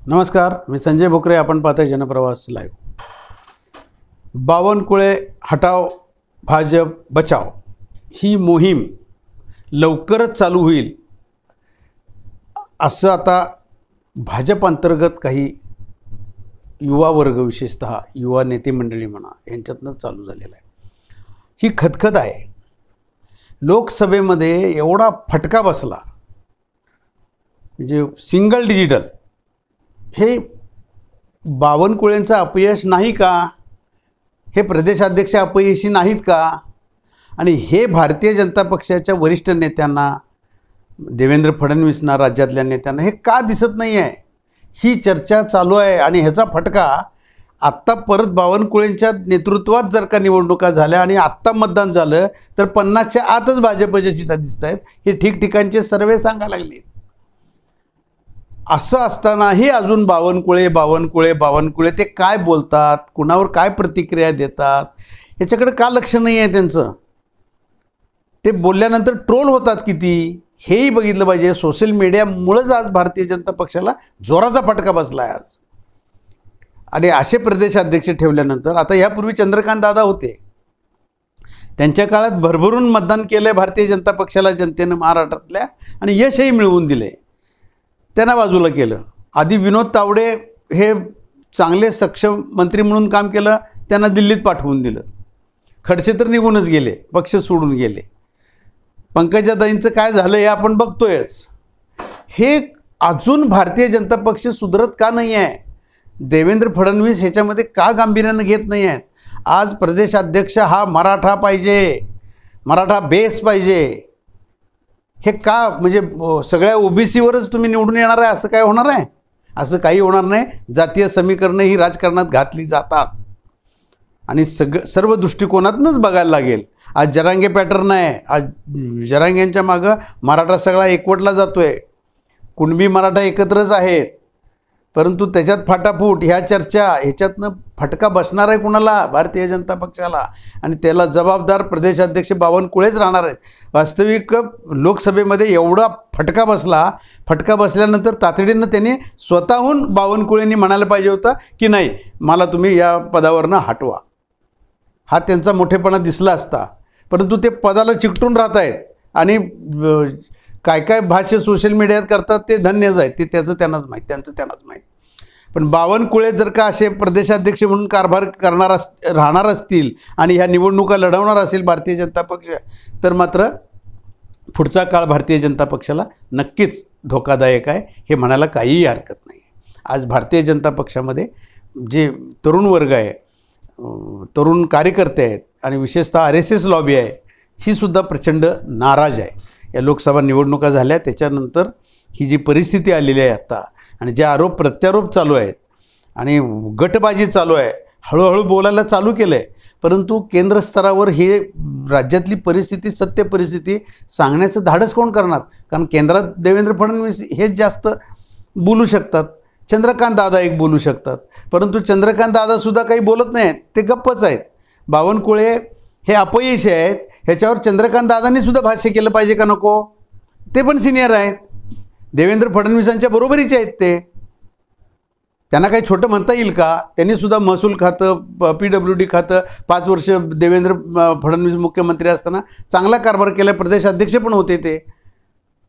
नमस्कार, मी संजय भोकरे. आपण पाहताय जनप्रवास लाईव्ह. बावनकुळे हटाव, भाजप बचाव ही मोहीम लवकरच चालू होईल असं आता भाजप अंतर्गत काही युवा वर्ग, विशेषतः युवा नेते मंडळी म्हणा, यांच्यातनं चालू झालेलं आहे. ही खतखत आहे. लोकसभेमध्ये एवढा फटका बसला, म्हणजे सिंगल डिजिटल. हे बावनकुळेंचं अपयश नाही का? हे प्रदेशाध्यक्ष अपयशी नाहीत का? आणि हे भारतीय जनता पक्षाच्या वरिष्ठ नेत्यांना, देवेंद्र फडणवीसना, राज्यातल्या नेत्यांना हे का दिसत नाही आहे? ही चर्चा चालू आहे. आणि ह्याचा फटका आत्ता परत बावनकुळेंच्या नेतृत्वात जर का निवडणुका झाल्या आणि आत्ता मतदान झालं तर 50च्या आतच भाजपच्या चिठ्ठ्या दिसत आहेत. हे ठिकठिकाणचे सर्वे सांगायला लागले. असं असतानाही अजून बावनकुळे ते काय बोलतात, कुणावर काय प्रतिक्रिया देतात, याच्याकडे का लक्ष नाही आहे त्यांचं? ते बोलल्यानंतर ट्रोल होतात किती, हेही बघितलं पाहिजे. सोशल मीडियामुळेच आज भारतीय जनता पक्षाला जोराचा फटका बसला आहे आज. आणि असे प्रदेशाध्यक्ष ठेवल्यानंतर, आता यापूर्वी चंद्रकांत दादा होते, त्यांच्या काळात भरभरून मतदान केलं आहे भारतीय जनता पक्षाला जनतेनं महाराष्ट्रातल्या, आणि यशही मिळवून दिले. त्यांना बाजूला केलं. आधी विनोद तावडे हे चांगले सक्षम मंत्री म्हणून काम केलं, त्यांना दिल्लीत पाठवून दिलं. खडसे तर निघूनच गेले, पक्ष सोडून गेले. पंकजाताईंचं काय झालं हे आपण बघतोयच. हे अजून भारतीय जनता पक्ष सुधरत का नाही आहे? देवेंद्र फडणवीस ह्याच्यामध्ये का गांभीर्यानं घेत नाही आहेत? आज प्रदेशाध्यक्ष हा मराठा पाहिजे, मराठा बेस पाहिजे. हे का? म्हणजे सगळ्या ओबीसीवरच तुम्ही निवडून येणार आहे असं काय होणार आहे? असं काही होणार नाही. जातीय समीकरणं ही राजकारणात घातली जातात आणि सर्व दृष्टिकोनातूनच बघायला लागेल. आज जरांगे पॅटर्न आहे. आज जरांगेंच्या मागं मराठा सगळा एकवटला जातो आहे. कुणबी मराठा एकत्रच आहेत. परंतु त्याच्यात फाटाफूट, ह्या चर्चा, ह्याच्यातनं फटका बसणार आहे कुणाला? भारतीय जनता पक्षाला. आणि त्याला जबाबदार प्रदेशाध्यक्ष बावनकुळेच राहणार आहेत. वास्तविक लोकसभेमध्ये एवढा फटका बसल्यानंतर तातडीनं त्यांनी स्वतःहून बावनकुळेंनी म्हणायला पाहिजे होतं की नाही, मला तुम्ही या पदावरनं हटवा. हा त्यांचा मोठेपणा दिसला असता. परंतु ते पदाला चिकटून राहत आहेत आणि काय काय भाष्य सोशल मीडियात करतात ते धन्यच आहेत. ते त्यांचं त्यांनाच माहीत. पण बावनकुळे जर का असे प्रदेशाध्यक्ष म्हणून कारभार राहणार असतील आणि ह्या निवडणुका लढवणार असेल भारतीय जनता पक्ष, तर मात्र पुढचा काळ भारतीय जनता पक्षाला नक्कीच धोकादायक आहे, हे म्हणायला काहीही हरकत नाही. आज भारतीय जनता पक्षामध्ये जे तरुण वर्ग आहे, तरुण कार्यकर्ते आहेत आणि विशेषतः RSS लॉबी आहे, ही सुद्धा प्रचंड नाराज आहे. या लोकसभा निवडणुका झाल्या त्याच्यानंतर ही जी परिस्थिती आलेली आहे आत्ता, आणि जे आरोप प्रत्यारोप चालू आहेत आणि गटबाजी चालू आहे, हळूहळू बोलायला चालू केलं आहे. परंतु केंद्र स्तरावर हे राज्यातली परिस्थिती, सत्य परिस्थिती सांगण्याचं धाडस कोण करणार? कारण केंद्रात देवेंद्र फडणवीस हेच जास्त बोलू शकतात, चंद्रकांत दादा एक बोलू शकतात. परंतु चंद्रकांत दादासुद्धा काही बोलत नाहीत, ते गप्पच आहेत. बावनकुळे हे अपयशी आहेत, ह्याच्यावर चंद्रकांत दादांनीसुद्धा भाष्य केलं पाहिजे का नको? ते पण सिनियर आहेत, देवेंद्र फडणवीसांच्या बरोबरीचे आहेत. त्यांना काही छोटं म्हणता येईल का? त्यांनीसुद्धा महसूल खातं, PWD खातं 5 वर्ष देवेंद्र फडणवीस मुख्यमंत्री असताना चांगला कारभार केला. प्रदेशाध्यक्ष पण होते. ते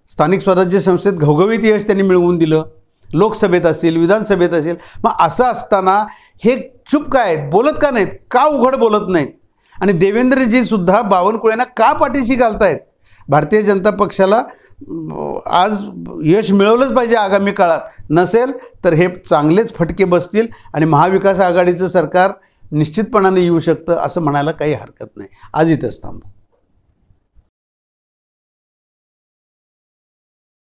स्थानिक स्वराज्य संस्थेत घवघवीत यश त्यांनी मिळवून दिलं, लोकसभेत असेल, विधानसभेत असेल. मग असं असताना हे चुप काय आहेत? बोलत का नाहीत? का उघड बोलत नाहीत? आणि देवेंद्रजीसुद्धा बावनकुळेंना का पाठीशी घालतायत? भारतीय जनता पक्षाला आज यश मिळवलंच पाहिजे आगामी काळात. नसेल तर हे चांगलेच फटके बसतील आणि महाविकास आघाडीचं सरकार निश्चितपणाने येऊ शकतं, असं म्हणायला काही हरकत नाही. आज इथंच थांबू.